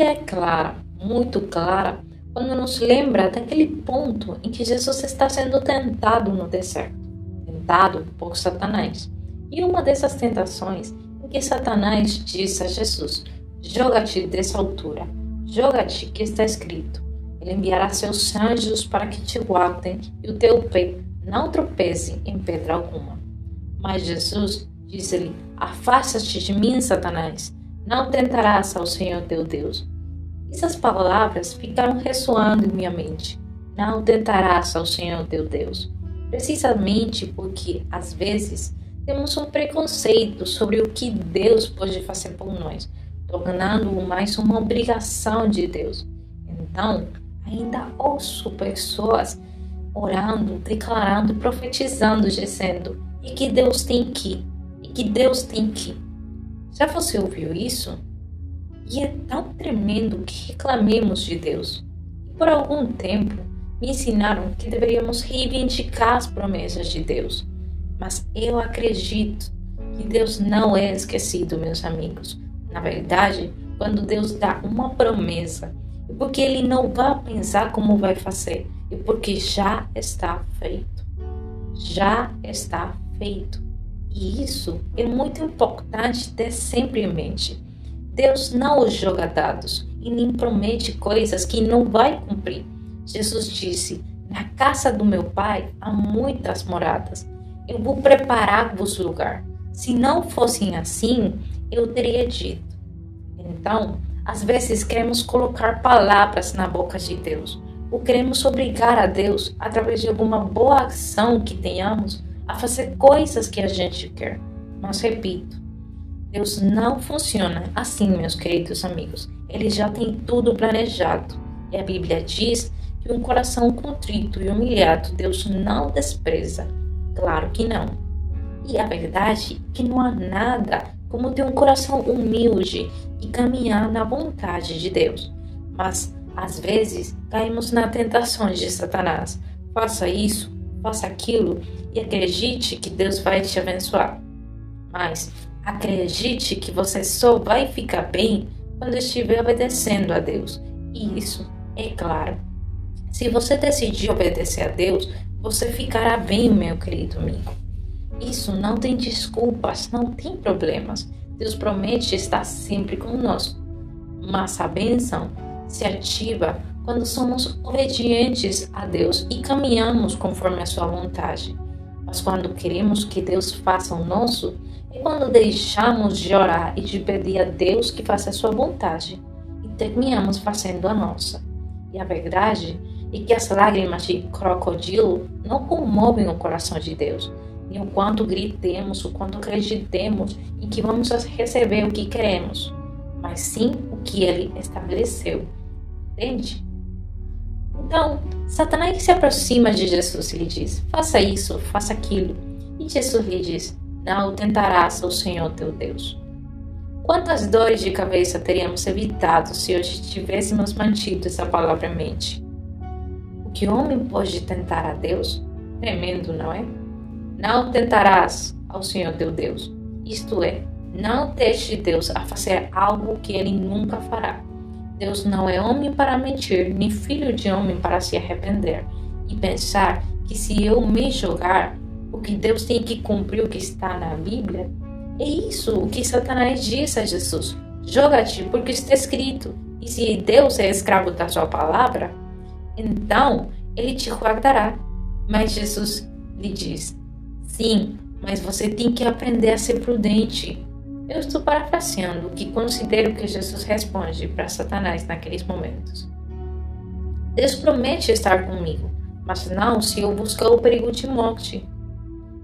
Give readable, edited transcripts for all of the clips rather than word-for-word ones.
Bíblia é clara, muito clara, quando nos lembra daquele ponto em que Jesus está sendo tentado no deserto, tentado por Satanás. E uma dessas tentações em que Satanás disse a Jesus: joga-te dessa altura, joga-te que está escrito. Ele enviará seus anjos para que te guardem e o teu pé não tropece em pedra alguma. Mas Jesus disse-lhe: afasta-te de mim, Satanás, não tentarás ao Senhor teu Deus. Essas palavras ficaram ressoando em minha mente. Não tentarás ao Senhor teu Deus. Precisamente porque, às vezes, temos um preconceito sobre o que Deus pode fazer por nós, tornando-o mais uma obrigação de Deus. Então, ainda ouço pessoas orando, declarando, profetizando, dizendo: e que Deus tem que, e que Deus tem que. Já você ouviu isso? E é tão tremendo que reclamemos de Deus. E por algum tempo me ensinaram que deveríamos reivindicar as promessas de Deus. Mas eu acredito que Deus não é esquecido, meus amigos. Na verdade, quando Deus dá uma promessa, é porque Ele não vai pensar como vai fazer, é porque já está feito. Já está feito. E isso é muito importante ter sempre em mente. Deus não os joga dados e nem promete coisas que não vai cumprir. Jesus disse: na casa do meu Pai há muitas moradas. Eu vou preparar-vos lugar. Se não fossem assim, eu teria dito. Então, às vezes queremos colocar palavras na boca de Deus, ou queremos obrigar a Deus, através de alguma boa ação que tenhamos, a fazer coisas que a gente quer. Mas repito, Deus não funciona assim, meus queridos amigos. Ele já tem tudo planejado. E a Bíblia diz que um coração contrito e humilhado Deus não despreza. Claro que não. E a verdade é que não há nada como ter um coração humilde e caminhar na vontade de Deus. Mas, às vezes, caímos na tentação de Satanás. Faça isso, faça aquilo e acredite que Deus vai te abençoar. Mas acredite que você só vai ficar bem quando estiver obedecendo a Deus. E isso é claro. Se você decidir obedecer a Deus, você ficará bem, meu querido amigo. Isso não tem desculpas, não tem problemas. Deus promete estar sempre conosco. Mas a bênção se ativa quando somos obedientes a Deus e caminhamos conforme a sua vontade. Mas quando queremos que Deus faça o nosso, é quando deixamos de orar e de pedir a Deus que faça a sua vontade e terminamos fazendo a nossa. E a verdade é que as lágrimas de crocodilo não comovem o coração de Deus, nem o quanto gritemos, o quanto acreditemos em que vamos receber o que queremos, mas sim o que Ele estabeleceu. Entende? Então, Satanás se aproxima de Jesus e lhe diz: faça isso, faça aquilo. E Jesus lhe diz: não tentarás ao Senhor teu Deus. Quantas dores de cabeça teríamos evitado se hoje tivéssemos mantido essa palavra em mente? O que o homem pode tentar a Deus? Tremendo, não é? Não tentarás ao Senhor teu Deus. Isto é, não deixe Deus a fazer algo que Ele nunca fará. Deus não é homem para mentir, nem filho de homem para se arrepender. E pensar que se eu me jogar, porque Deus tem que cumprir o que está na Bíblia, é isso o que Satanás diz a Jesus: joga-te porque está escrito. E se Deus é escravo da sua palavra, então Ele te guardará. Mas Jesus lhe diz: sim, mas você tem que aprender a ser prudente. Eu estou parafraseando o que considero que Jesus responde para Satanás naqueles momentos. Deus promete estar comigo, mas não se eu buscar o perigo de morte.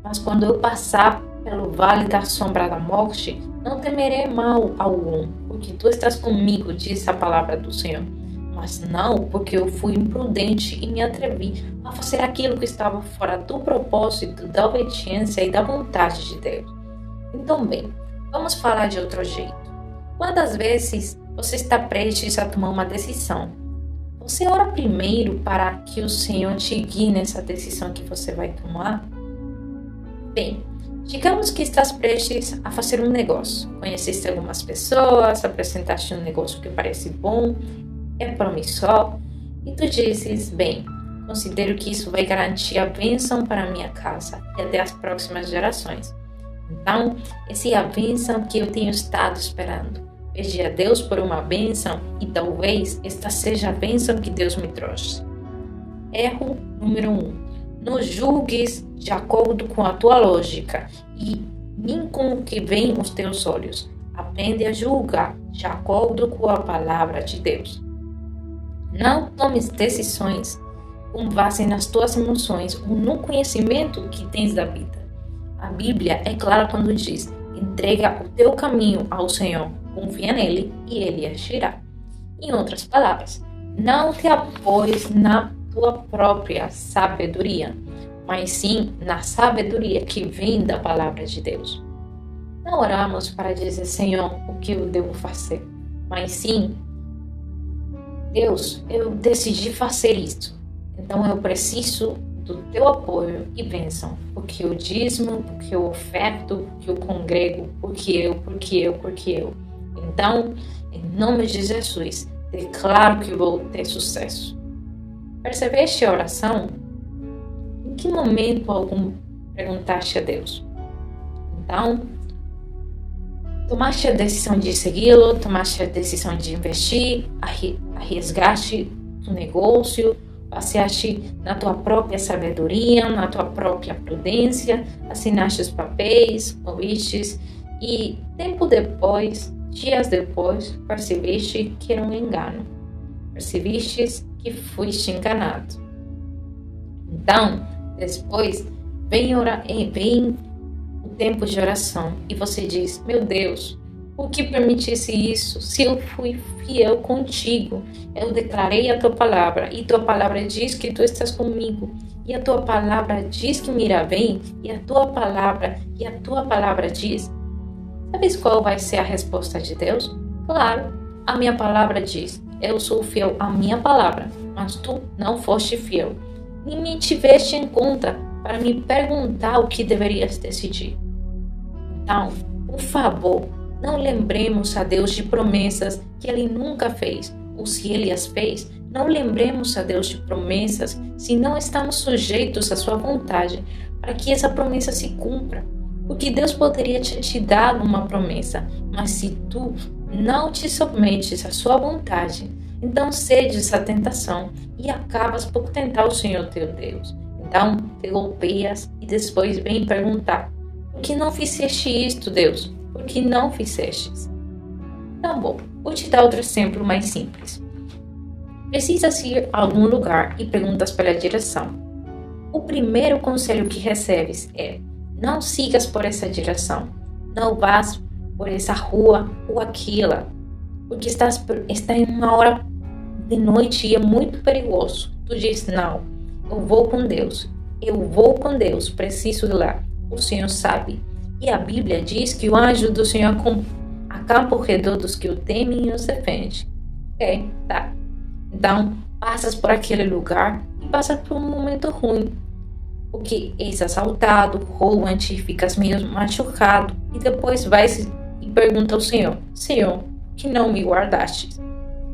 Mas quando eu passar pelo vale da sombra da morte, não temerei mal algum, porque tu estás comigo, diz a palavra do Senhor. Mas não porque eu fui imprudente e me atrevi a fazer aquilo que estava fora do propósito, da obediência e da vontade de Deus. Então, bem, vamos falar de outro jeito. Quantas vezes você está prestes a tomar uma decisão? Você ora primeiro para que o Senhor te guie nessa decisão que você vai tomar? Bem, Digamos que estás prestes a fazer um negócio. Conheceste algumas pessoas, apresentaste um negócio que parece bom, é promissor, e tu dizes, bem, considero que isso vai garantir a bênção para a minha casa e até as próximas gerações. Então, essa é a bênção que eu tenho estado esperando. Pedi a Deus por uma bênção e talvez esta seja a bênção que Deus me trouxe. Erro número 1. Não julgues de acordo com a tua lógica e nem com o que vem aos teus olhos. Aprende a julgar de acordo com a palavra de Deus. Não tomes decisões com base nas tuas emoções ou no conhecimento que tens da vida. A Bíblia é clara quando diz: entrega o teu caminho ao Senhor, confia nele e ele agirá. Em outras palavras, não te apoies na tua própria sabedoria, mas sim na sabedoria que vem da palavra de Deus. Não oramos para dizer, Senhor, o que eu devo fazer, mas sim, Deus, eu decidi fazer isto, então eu preciso do teu apoio e bênção, porque eu dízimo, porque eu oferto, porque eu congrego, porque eu. Então, em nome de Jesus, declaro que vou ter sucesso. Percebeste a oração? Em que momento algum perguntaste a Deus? Então, tomaste a decisão de segui-lo, tomaste a decisão de investir, arriesgaste o negócio, passeaste na tua própria sabedoria, na tua própria prudência, assinaste os papéis, ouviste e dias depois, percebeste que era um engano. Percebeste que fuiste enganado. Então, depois, vem o tempo de oração e você diz, meu Deus, por que permitisse isso? Se eu fui fiel contigo, eu declarei a tua palavra e tua palavra diz que tu estás comigo e a tua palavra diz que me irá bem e a tua palavra diz. Sabes qual vai ser a resposta de Deus? Claro, a minha palavra diz, eu sou fiel à minha palavra, mas tu não foste fiel, nem me tiveste em conta para me perguntar o que deverias decidir. Então, por favor, não lembremos a Deus de promessas que Ele nunca fez, ou se Ele as fez, não lembremos a Deus de promessas se não estamos sujeitos à sua vontade, para que essa promessa se cumpra. Porque Deus poderia te dar uma promessa, mas se tu não te submetes à sua vontade, então cedes à tentação e acabas por tentar o Senhor teu Deus. Então te golpeias e depois vem perguntar, por que não fizeste isto, Deus? Por que não fizestes? Então, bom, vou te dar outro exemplo mais simples. Precisas ir a algum lugar e perguntas pela direção. O primeiro conselho que recebes é, não sigas por essa direção, não vás por essa rua ou aquela, porque está em uma hora de noite e é muito perigoso. Tu diz, não, eu vou com Deus, preciso ir lá, o Senhor sabe. E a Bíblia diz que o anjo do Senhor acampa ao redor dos que o temem e os defende. Tá. Então, passas por aquele lugar e passas por um momento ruim, porque és assaltado, roubam-te, ficas meio machucado e depois vais e pergunta ao Senhor, Senhor, que não me guardaste?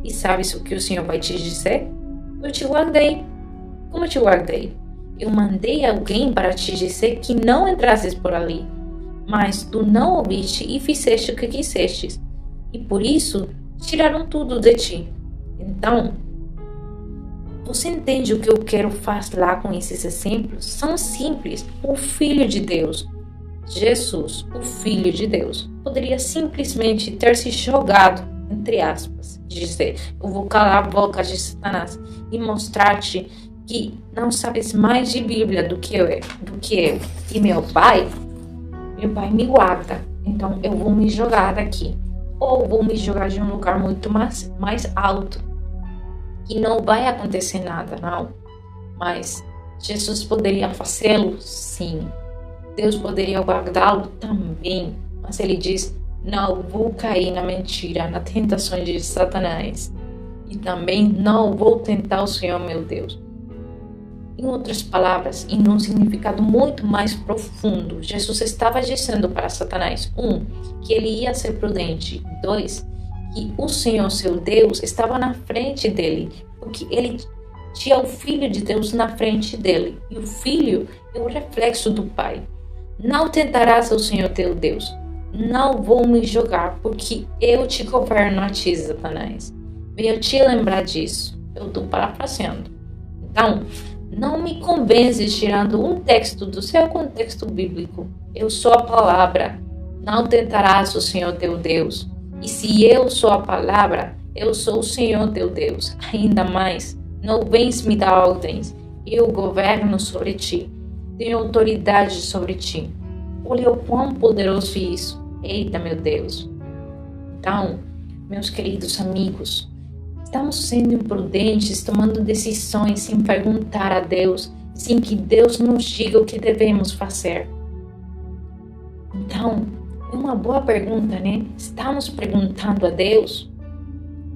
E sabes o que o Senhor vai te dizer? Eu te guardei. Como te guardei? Eu mandei alguém para te dizer que não entrasses por ali, mas tu não ouviste e fizeste o que quisestes, e por isso tiraram tudo de ti. Então, você entende o que eu quero falar com esses exemplos? São simples. O Filho de Deus, Jesus, o Filho de Deus, poderia simplesmente ter se jogado, entre aspas, dizer, eu vou calar a boca de Satanás e mostrar-te que não sabes mais de Bíblia do que eu. E meu pai me guarda, então eu vou me jogar daqui. Ou vou me jogar de um lugar muito mais alto, que não vai acontecer nada, não. Mas Jesus poderia fazê-lo? Sim. Deus poderia guardá-lo? Também. Mas ele diz, não vou cair na mentira, na tentação de Satanás. E também não vou tentar o Senhor, meu Deus. Em outras palavras, em um significado muito mais profundo, Jesus estava dizendo para Satanás, que ele ia ser prudente, 2, que o Senhor, seu Deus, estava na frente dele, porque ele tinha o Filho de Deus na frente dele, e o Filho é o reflexo do Pai. Não tentarás o Senhor teu Deus. Não vou me jogar, porque eu te governo a ti, Satanás. Venha te lembrar disso. Eu estou parafraseando. Então, não me convences tirando um texto do seu contexto bíblico. Eu sou a palavra. Não tentarás o Senhor teu Deus. E se eu sou a palavra, eu sou o Senhor teu Deus. Ainda mais, não vens me dar ordens. Eu governo sobre ti. Tenho autoridade sobre ti. Olha o quão poderoso isso. Eita, meu Deus. Então, meus queridos amigos, estamos sendo imprudentes, tomando decisões sem perguntar a Deus, sem que Deus nos diga o que devemos fazer. Então, é uma boa pergunta, né? Estamos perguntando a Deus?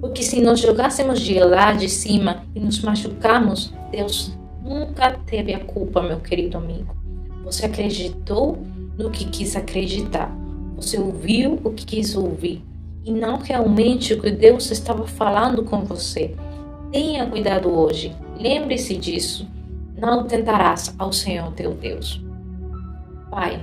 Porque se nós jogássemos de lá de cima e nos machucamos, Deus nunca teve a culpa, meu querido amigo. Você acreditou no que quis acreditar. Você ouviu o que quis ouvir. E não realmente o que Deus estava falando com você. Tenha cuidado hoje. Lembre-se disso. Não tentarás ao Senhor teu Deus. Pai,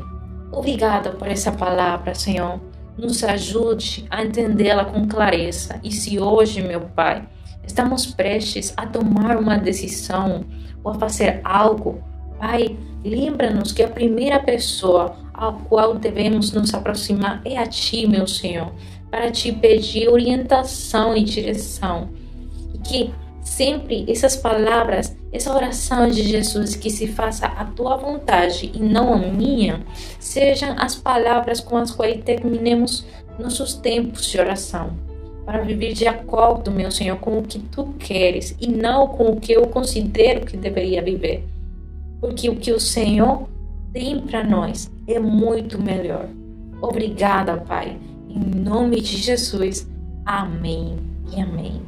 obrigada por essa palavra, Senhor. Nos ajude a entendê-la com clareza. E se hoje, meu Pai, estamos prestes a tomar uma decisão ou a fazer algo, Pai, lembra-nos que a primeira pessoa a qual devemos nos aproximar é a Ti, meu Senhor, para Te pedir orientação e direção. E que sempre essas palavras, essa oração de Jesus, que se faça a Tua vontade e não a minha, sejam as palavras com as quais terminemos nossos tempos de oração, para viver de acordo, meu Senhor, com o que Tu queres e não com o que eu considero que deveria viver. Porque o que o Senhor tem para nós é muito melhor. Obrigada, Pai. Em nome de Jesus. Amém e amém.